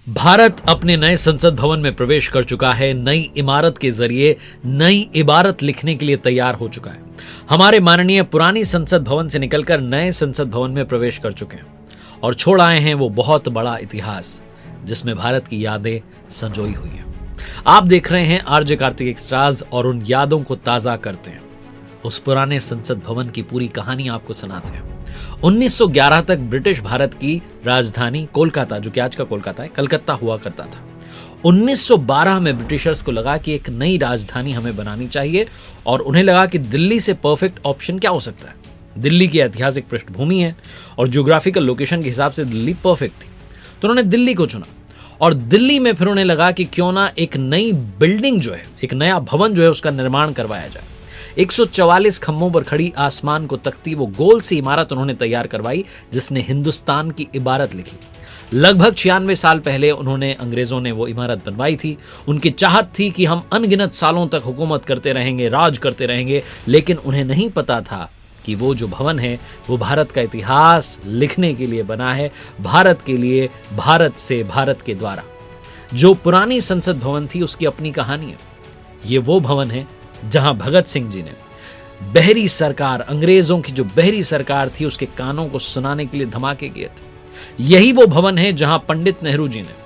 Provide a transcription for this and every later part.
भारत अपने नए संसद भवन में प्रवेश कर चुका है। नई इमारत के जरिए नई इबारत लिखने के लिए तैयार हो चुका है। हमारे माननीय पुरानी संसद भवन से निकलकर नए संसद भवन में प्रवेश कर चुके हैं और छोड़ आए हैं वो बहुत बड़ा इतिहास जिसमें भारत की यादें संजोई हुई हैं। आप देख रहे हैं आरजे कार्तिक एक्स्ट्राज और उन यादों को ताजा करते हैं। उस पुराने संसद भवन की पूरी कहानी आपको सुनाते हैं। 1911 तक ब्रिटिश भारत की राजधानी कोलकाता, जो कि आज का कोलकाता है, कलकत्ता हुआ करता था। 1912 में ब्रिटिशर्स को लगा कि एक नई राजधानी हमें बनानी चाहिए और उन्हें लगा कि दिल्ली से परफेक्ट ऑप्शन क्या हो सकता है। दिल्ली की ऐतिहासिक पृष्ठभूमि है और ज्योग्राफिकल लोकेशन के हिसाब से दिल्ली परफेक्ट थी, तो उन्होंने दिल्ली को चुना। और दिल्ली में फिर उन्हें लगा कि क्यों ना एक नई बिल्डिंग जो है, एक नया भवन जो है, उसका निर्माण करवाया जाए। 144 खंभों पर खड़ी, आसमान को तकती वो गोल सी इमारत उन्होंने तैयार करवाई जिसने हिंदुस्तान की इबारत लिखी। लगभग 96 साल पहले उन्होंने, अंग्रेजों ने वो इमारत बनवाई थी। उनकी चाहत थी कि हम अनगिनत सालों तक हुकूमत करते रहेंगे, राज करते रहेंगे, लेकिन उन्हें नहीं पता था कि वो जो भवन है वो भारत का इतिहास लिखने के लिए बना है, भारत के लिए, भारत से, भारत के द्वारा। जो पुरानी संसद भवन थी उसकी अपनी कहानी है। ये वो भवन है जहां भगत सिंह जी ने बहरी सरकार, अंग्रेजों की जो बहरी सरकार थी, उसके कानों को सुनाने के लिए धमाके किए थे। यही वो भवन है जहां पंडित नेहरू जी ने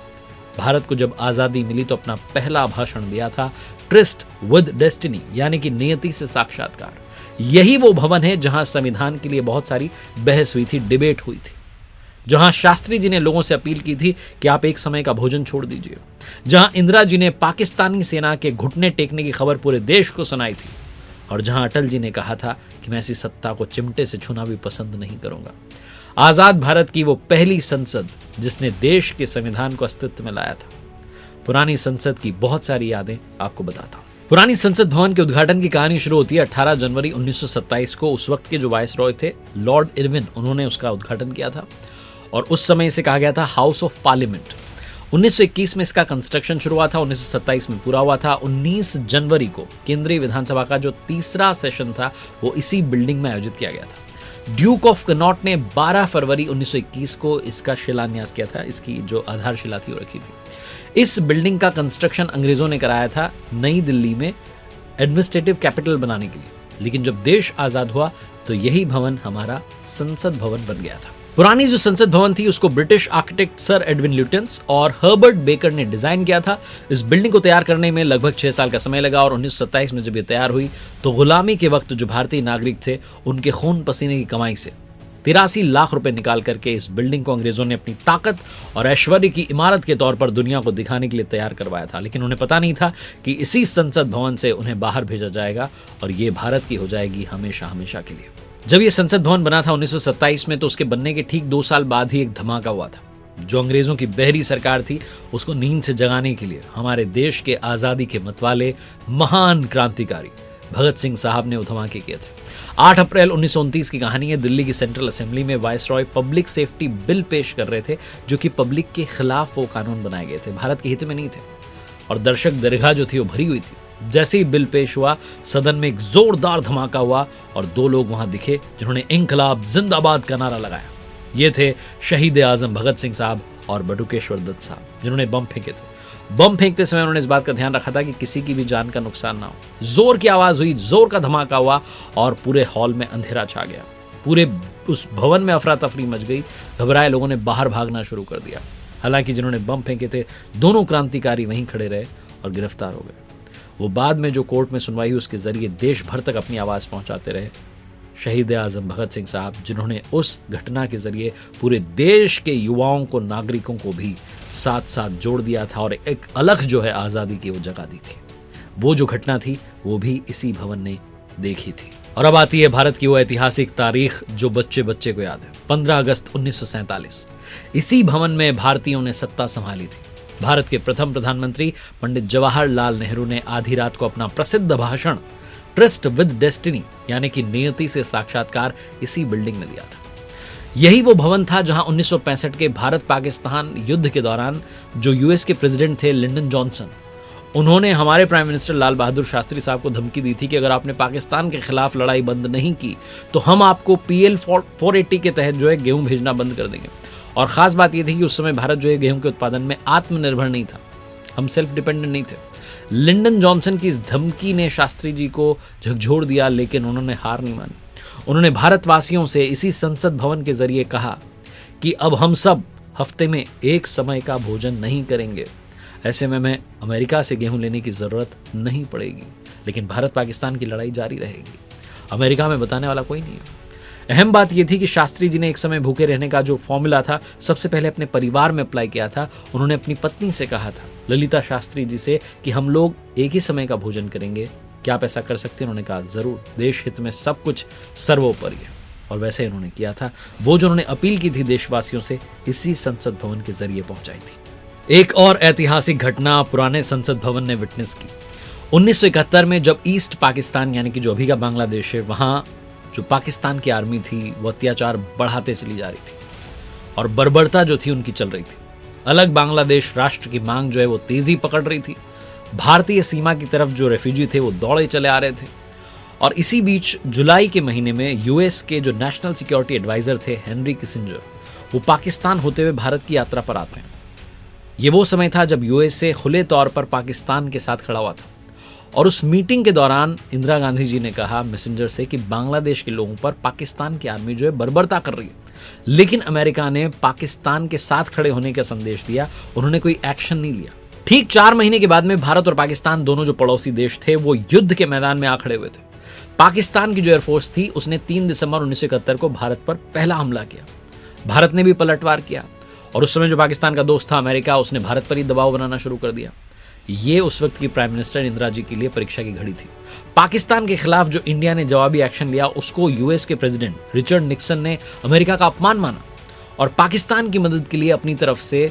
भारत को जब आजादी मिली तो अपना पहला भाषण दिया था, ट्रिस्ट विद डेस्टिनी, यानी कि नियति से साक्षात्कार। यही वो भवन है जहां संविधान के लिए बहुत सारी बहस हुई थी, डिबेट हुई थी, जहां शास्त्री जी ने लोगों से अपील की थी कि आप एक समय का भोजन छोड़ दीजिए, जहां इंदिरा जी ने पाकिस्तानी सेना के घुटने टेकने की खबर पूरे देश को सुनाई थी, और जहां अटल जी ने कहा था कि मैं ऐसी सत्ता को चिमटे से छूना भी पसंद नहीं करूंगा। आजाद भारत की वो पहली संसद जिसने देश के संविधान को अस्तित्व में लाया था। पुरानी संसद की बहुत सारी यादें आपको बताता हूं। पुरानी संसद भवन के उद्घाटन की कहानी शुरू होती है 18 जनवरी 1927 को। उस वक्त के जो वायसरॉय थे, लॉर्ड इरविन, उन्होंने उसका उद्घाटन किया था और उस समय इसे कहा गया था हाउस ऑफ पार्लियामेंट। 1921 में इसका कंस्ट्रक्शन शुरू हुआ था, 1927 में पूरा हुआ था। 19 जनवरी को केंद्रीय विधानसभा का जो तीसरा सेशन था वो इसी बिल्डिंग में आयोजित किया गया था। ड्यूक ऑफ कनॉट ने 12 फरवरी 1921 को इसका शिलान्यास किया था, इसकी जो आधारशिला थी वो रखी थी। इस बिल्डिंग का कंस्ट्रक्शन अंग्रेजों ने कराया था नई दिल्ली में एडमिनिस्ट्रेटिव कैपिटल बनाने के लिए, लेकिन जब देश आजाद हुआ तो यही भवन हमारा संसद भवन बन गया था। पुरानी जो संसद भवन थी उसको British architect sir Edwin Lutyens और हर्बर्ट बेकर ने डिजाइन किया था। इस बिल्डिंग को तैयार करने में लगभग 6 साल का समय लगा और 1927 में जब ये तैयार हुई तो गुलामी के वक्त जो भारतीय नागरिक थे उनके खून पसीने की कमाई से 83 लाख रुपए निकाल करके इस बिल्डिंग को अंग्रेजों ने अपनी ताकत और ऐश्वर्य की इमारत के तौर पर दुनिया को दिखाने के लिए तैयार करवाया था। लेकिन उन्हें पता नहीं था कि इसी संसद भवन से उन्हें बाहर भेजा जाएगा और ये भारत की हो जाएगी हमेशा हमेशा के लिए। जब ये संसद भवन बना था 1927 में तो उसके बनने के ठीक 2 साल बाद ही एक धमाका हुआ था। जो अंग्रेजों की बहरी सरकार थी उसको नींद से जगाने के लिए हमारे देश के आजादी के मतवाले महान क्रांतिकारी भगत सिंह साहब ने वो धमाके किए थे। 8 अप्रैल 1929 की कहानी है। दिल्ली की सेंट्रल असेंबली में वायसरॉय पब्लिक सेफ्टी बिल पेश कर रहे थे, जो कि पब्लिक के खिलाफ वो कानून बनाए गए थे, भारत के हित में नहीं थे, और दर्शक दीर्घा जो थी वो भरी हुई थी। जैसे ही बिल पेश हुआ सदन में एक जोरदार धमाका हुआ और 2 लोग वहां दिखे जिन्होंने इंकलाब जिंदाबाद का नारा लगाया। ये थे शहीद आजम भगत सिंह साहब और बटुकेश्वर दत्त साहब, जिन्होंने बम फेंके थे। बम फेंकते समय उन्होंने इस बात का ध्यान रखा था कि किसी की भी जान का नुकसान ना हो। जोर की आवाज हुई, जोर का धमाका हुआ और पूरे हॉल में अंधेरा छा गया। पूरे उस भवन में अफरा तफरी मच गई। घबराए लोगों ने बाहर भागना शुरू कर दिया। हालांकि जिन्होंने बम फेंके थे दोनों क्रांतिकारी वहीं खड़े रहे और गिरफ्तार हो गए। वो बाद में जो कोर्ट में सुनवाई हुई उसके जरिए देश भर तक अपनी आवाज पहुंचाते रहे। शहीद आजम भगत सिंह साहब, जिन्होंने उस घटना के जरिए पूरे देश के युवाओं को, नागरिकों को भी साथ साथ जोड़ दिया था और एक अलग जो है आजादी की वो जगा दी थी। वो जो घटना थी वो भी इसी भवन ने देखी थी। और अब आती है भारत की वो ऐतिहासिक तारीख जो बच्चे बच्चे को याद है। 15 अगस्त 1947 इसी भवन में भारतीयों ने सत्ता संभाली थी। भारत के प्रथम प्रधानमंत्री पंडित जवाहरलाल नेहरू ने आधी रात को अपना प्रसिद्ध भाषण ट्रस्ट विद डेस्टिनी, यानी कि नियति से साक्षात्कार, इसी बिल्डिंग में दिया था। यही वो भवन था जहां 1965 के भारत पाकिस्तान युद्ध के दौरान जो यूएस के प्रेसिडेंट थे लिंडन जॉनसन, उन्होंने हमारे प्राइम मिनिस्टर लाल बहादुर शास्त्री साहब को धमकी दी थी कि अगर आपने पाकिस्तान के खिलाफ लड़ाई बंद नहीं की तो हम आपको PL 480 के तहत जो है गेहूं भेजना बंद कर देंगे। और ख़ास बात यह थी कि उस समय भारत जो है गेहूं के उत्पादन में आत्मनिर्भर नहीं था, हम सेल्फ डिपेंडेंट नहीं थे। लिंडन जॉनसन की इस धमकी ने शास्त्री जी को झकझोर दिया, लेकिन उन्होंने हार नहीं मानी। उन्होंने भारतवासियों से इसी संसद भवन के जरिए कहा कि अब हम सब हफ्ते में एक समय का भोजन नहीं करेंगे। ऐसे में हमें अमेरिका से गेहूं लेने की जरूरत नहीं पड़ेगी, लेकिन भारत पाकिस्तान की लड़ाई जारी रहेगी। अमेरिका में बताने वाला कोई नहीं है। अहम बात यह थी कि शास्त्री जी ने एक समय भूखे रहने का जो फॉर्मूला था सबसे पहले अपने परिवार में अप्लाई किया था। उन्होंने अपनी पत्नी से कहा था, ललिता शास्त्री जी से, कि हम लोग एक ही समय का भोजन करेंगे, क्या आप ऐसा कर सकते हैं? उन्होंने कहा जरूर, देश हित में सब कुछ सर्वोपरि है। और वैसे उन्होंने किया था। वो जो उन्होंने अपील की थी देशवासियों से, इसी संसद भवन के जरिए पहुंचाई थी। एक और ऐतिहासिक घटना पुराने संसद भवन ने विटनेस की। 1971 में जब ईस्ट पाकिस्तान यानी कि जो अभी का बांग्लादेश है, वहां जो पाकिस्तान की आर्मी थी वो अत्याचार बढ़ाते चली जा रही थी और बर्बरता जो थी उनकी चल रही थी। अलग बांग्लादेश राष्ट्र की मांग जो है वो तेजी पकड़ रही थी। भारतीय सीमा की तरफ जो रेफ्यूजी थे वो दौड़े चले आ रहे थे। और इसी बीच जुलाई के महीने में यूएस के जो नेशनल सिक्योरिटी एडवाइजर थे हेनरी किसिंजर, वो पाकिस्तान होते हुए भारत की यात्रा पर आते हैं। ये वो समय था जब यूएसए खुले तौर पर पाकिस्तान के साथ खड़ा हुआ था। और उस मीटिंग के दौरान इंदिरा गांधी जी ने कहा मैसेंजर से कि बांग्लादेश के लोगों पर पाकिस्तान की आर्मी जो है बर्बरता कर रही है, लेकिन अमेरिका ने पाकिस्तान के साथ खड़े होने का संदेश दिया, उन्होंने कोई एक्शन नहीं लिया। ठीक 4 महीने के बाद में भारत और पाकिस्तान दोनों जो पड़ोसी देश थे वो युद्ध के मैदान में आ खड़े हुए थे। पाकिस्तान की जो एयरफोर्स थी उसने 3 दिसंबर 1971 को भारत पर पहला हमला किया। भारत ने भी पलटवार किया और उस समय जो पाकिस्तान का दोस्त था अमेरिका, उसने भारत पर ही दबाव बनाना शुरू कर दिया। ये उस वक्त की प्राइम मिनिस्टर इंदिरा जी के लिए परीक्षा की घड़ी थी। पाकिस्तान के खिलाफ जो इंडिया ने जवाबी एक्शन लिया उसको यूएस के प्रेसिडेंट रिचर्ड निक्सन ने अमेरिका का अपमान माना और पाकिस्तान की मदद के लिए अपनी तरफ से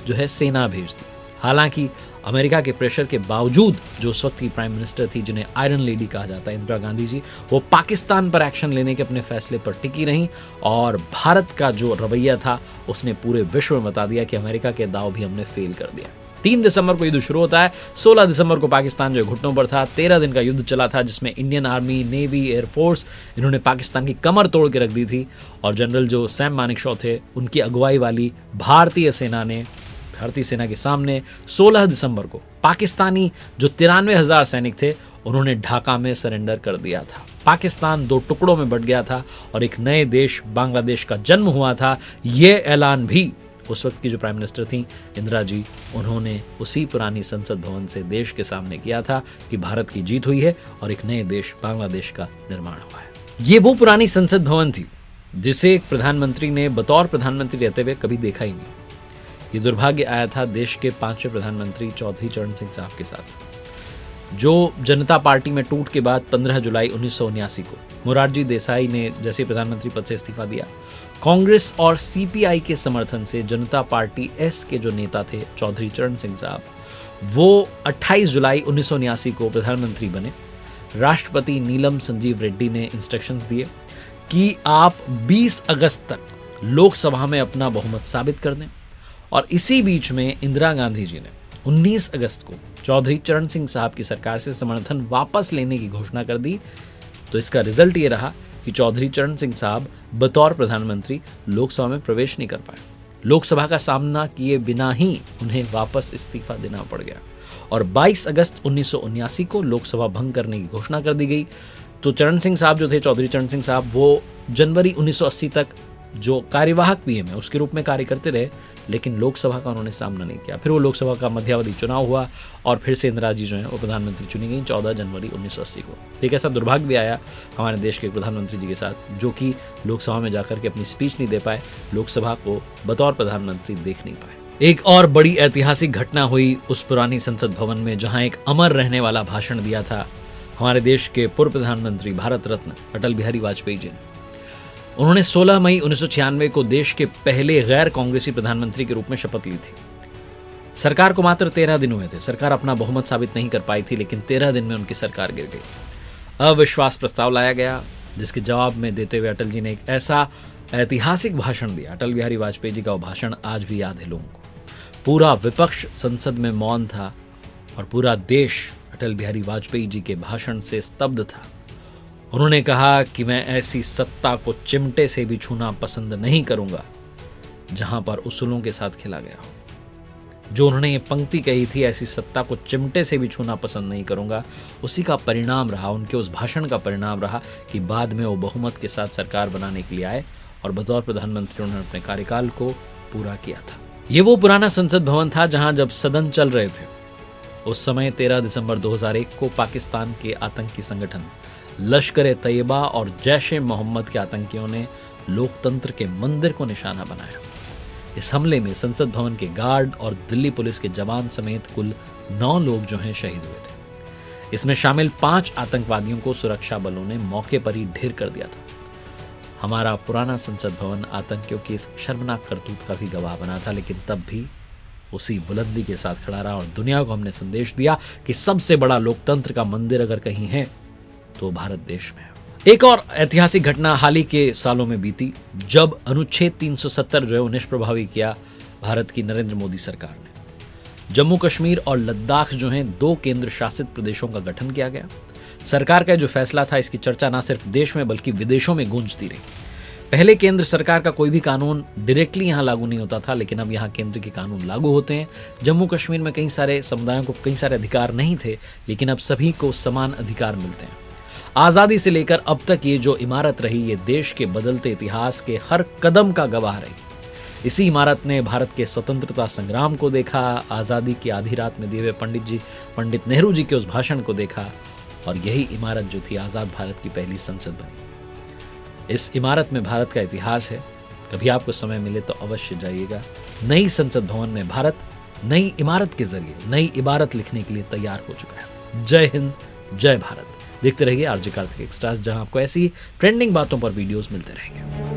जो है सेना भेज दी। हालांकि अमेरिका के प्रेशर के बावजूद जो उस वक्त की प्राइम मिनिस्टर थी, जिन्हें आयरन लेडी कहा जाता है, इंदिरा गांधी जी, वो पाकिस्तान पर एक्शन लेने के अपने फैसले पर टिकी रहीं और भारत का जो रवैया था उसने पूरे विश्व में बता दिया कि अमेरिका के दाव भी हमने फेल कर दिया। 3 दिसंबर को युद्ध शुरू होता है। 16 दिसंबर को पाकिस्तान जो घुटनों पर था। 13 दिन का युद्ध चला था जिसमें इंडियन आर्मी, नेवी, एयरफोर्स, इन्होंने पाकिस्तान की कमर तोड़ के रख दी थी और जनरल जो सैम मानेकशॉ थे उनकी अगुवाई वाली भारतीय सेना के सामने 16 दिसंबर को पाकिस्तानी जो 93,000 सैनिक थे उन्होंने ढाका में सरेंडर कर दिया था। पाकिस्तान 2 टुकड़ों में बंट गया था और एक नए देश बांग्लादेश का जन्म हुआ था। ये ऐलान भी उस वक्त की जो प्राइम मिनिस्टर थी इंदिरा जी, उन्होंने उसी पुरानी संसद भवन से देश के सामने किया था कि भारत की जीत हुई है और एक नए देश बांग्लादेश का निर्माण हुआ है। ये वो पुरानी संसद भवन थी जिसे एक प्रधानमंत्री ने बतौर प्रधानमंत्री रहते हुए कभी देखा ही नहीं। ये दुर्भाग्य आया था देश के 5वें प्रधानमंत्री चौधरी चरण सिंह साहब के साथ, जो जनता पार्टी में टूट के बाद 15 जुलाई 1979 को मोरारजी देसाई ने जैसे प्रधानमंत्री पद से इस्तीफा दिया, कांग्रेस और सीपीआई के समर्थन से जनता पार्टी एस के जो नेता थे चौधरी चरण सिंह साहब, वो 28 जुलाई 1979 को प्रधानमंत्री बने। राष्ट्रपति नीलम संजीव रेड्डी ने इंस्ट्रक्शंस दिए कि आप 20 अगस्त तक लोकसभा में अपना बहुमत साबित कर दें और इसी बीच में इंदिरा गांधी जी ने 19 अगस्त को चौधरी चरण सिंह साहब की सरकार से समर्थन वापस लेने की घोषणा कर दी। तो इसका रिजल्ट ये रहा कि चौधरी चरण सिंह साहब बतौर प्रधानमंत्री लोकसभा में प्रवेश नहीं कर पाए। लोकसभा का सामना किए बिना ही उन्हें वापस इस्तीफा देना पड़ गया और 22 अगस्त 1979 को लोकसभा भंग करने की घोषणा कर दी गई। तो चरण सिंह साहब जो थे, चौधरी चरण सिंह साहब, वो जनवरी 1980 तक जो कार्यवाहक पीएम है उसके रूप में कार्य करते रहे, लेकिन लोकसभा का उन्होंने सामना नहीं किया। फिर वो लोकसभा का मध्यावधि चुनाव हुआ और फिर से इंदिरा जी जो है वो प्रधानमंत्री चुनी गई 14 जनवरी 1980 को। एक ऐसा दुर्भाग्य भी आया हमारे देश के प्रधानमंत्री जी के साथ, जो कि लोकसभा में जाकर के अपनी स्पीच नहीं दे पाए, लोकसभा को बतौर प्रधानमंत्री देख नहीं पाए। एक और बड़ी ऐतिहासिक घटना हुई उस पुरानी संसद भवन में, जहां एक अमर रहने वाला भाषण दिया था हमारे देश के पूर्व प्रधानमंत्री भारत रत्न अटल बिहारी वाजपेयी जी ने। उन्होंने 16 मई 1996 को देश के पहले गैर कांग्रेसी प्रधानमंत्री के रूप में शपथ ली थी। सरकार को मात्र 13 दिन हुए थे, सरकार अपना बहुमत साबित नहीं कर पाई थी, लेकिन 13 दिन में उनकी सरकार गिर गई। अविश्वास प्रस्ताव लाया गया जिसके जवाब में देते हुए अटल जी ने एक ऐसा ऐतिहासिक भाषण दिया। अटल बिहारी वाजपेयी जी का वो भाषण आज भी याद है लोगों को। पूरा विपक्ष संसद में मौन था और पूरा देश अटल बिहारी वाजपेयी जी के भाषण से स्तब्ध था। उन्होंने कहा कि मैं ऐसी सत्ता को चिमटे से भी छूना पसंद नहीं करूंगा जहां पर उसूलों के साथ खेला गया हो। जो उन्होंने ये पंक्ति कही थी, ऐसी सत्ता को चिमटे से भी छूना पसंद नहीं करूंगा, उसी का परिणाम रहा, उनके उस भाषण का परिणाम रहा कि बाद में वो बहुमत के साथ सरकार बनाने के लिए आए और बतौर प्रधानमंत्री उन्होंने अपने कार्यकाल को पूरा किया था। ये वो पुराना संसद भवन था जहां जब सदन चल रहे थे उस समय 13 दिसंबर 2001 को पाकिस्तान के आतंकी संगठन लश्कर-ए-तैयबा और जैश-ए-मोहम्मद के आतंकियों ने लोकतंत्र के मंदिर को निशाना बनाया। इस हमले में संसद भवन के गार्ड और दिल्ली पुलिस के जवान समेत कुल 9 लोग जो हैं शहीद हुए थे। इसमें शामिल 5 आतंकवादियों को सुरक्षा बलों ने मौके पर ही ढेर कर दिया था। हमारा पुराना संसद भवन आतंकियों की इस शर्मनाक करतूत का भी गवाह बना था, लेकिन तब भी उसी बुलंदी के साथ खड़ा रहा और दुनिया को हमने संदेश दिया कि सबसे बड़ा लोकतंत्र का मंदिर अगर कहीं है तो भारत देश में है। एक और ऐतिहासिक घटना हाल ही के सालों में बीती, जब अनुच्छेद 370 जो है निष्प्रभावी किया भारत की नरेंद्र मोदी सरकार ने। जम्मू कश्मीर और लद्दाख जो हैं 2 केंद्र शासित प्रदेशों का गठन किया गया। सरकार का जो फैसला था, इसकी चर्चा न सिर्फ देश में बल्कि विदेशों में गूंजती रही। पहले केंद्र सरकार का कोई भी कानून डायरेक्टली यहाँ लागू नहीं होता था, लेकिन अब यहाँ केंद्र के कानून लागू होते हैं। जम्मू कश्मीर में कई सारे समुदायों को कई सारे अधिकार नहीं थे, लेकिन अब सभी को समान अधिकार मिलते हैं। आज़ादी से लेकर अब तक ये जो इमारत रही, ये देश के बदलते इतिहास के हर कदम का गवाह रही। इसी इमारत ने भारत के स्वतंत्रता संग्राम को देखा, आज़ादी की आधी रात में दिए हुए पंडित नेहरू जी के उस भाषण को देखा, और यही इमारत जो थी आज़ाद भारत की पहली संसद बनी। इस इमारत में भारत का इतिहास है। कभी आपको समय मिले तो अवश्य जाइएगा। नई संसद भवन में भारत नई इमारत के जरिए नई इबारत लिखने के लिए तैयार हो चुका है। जय हिंद, जय भारत। देखते रहिए आरजे कार्तिक एक्स्ट्रास, जहां आपको ऐसी ट्रेंडिंग बातों पर वीडियोस मिलते रहेंगे।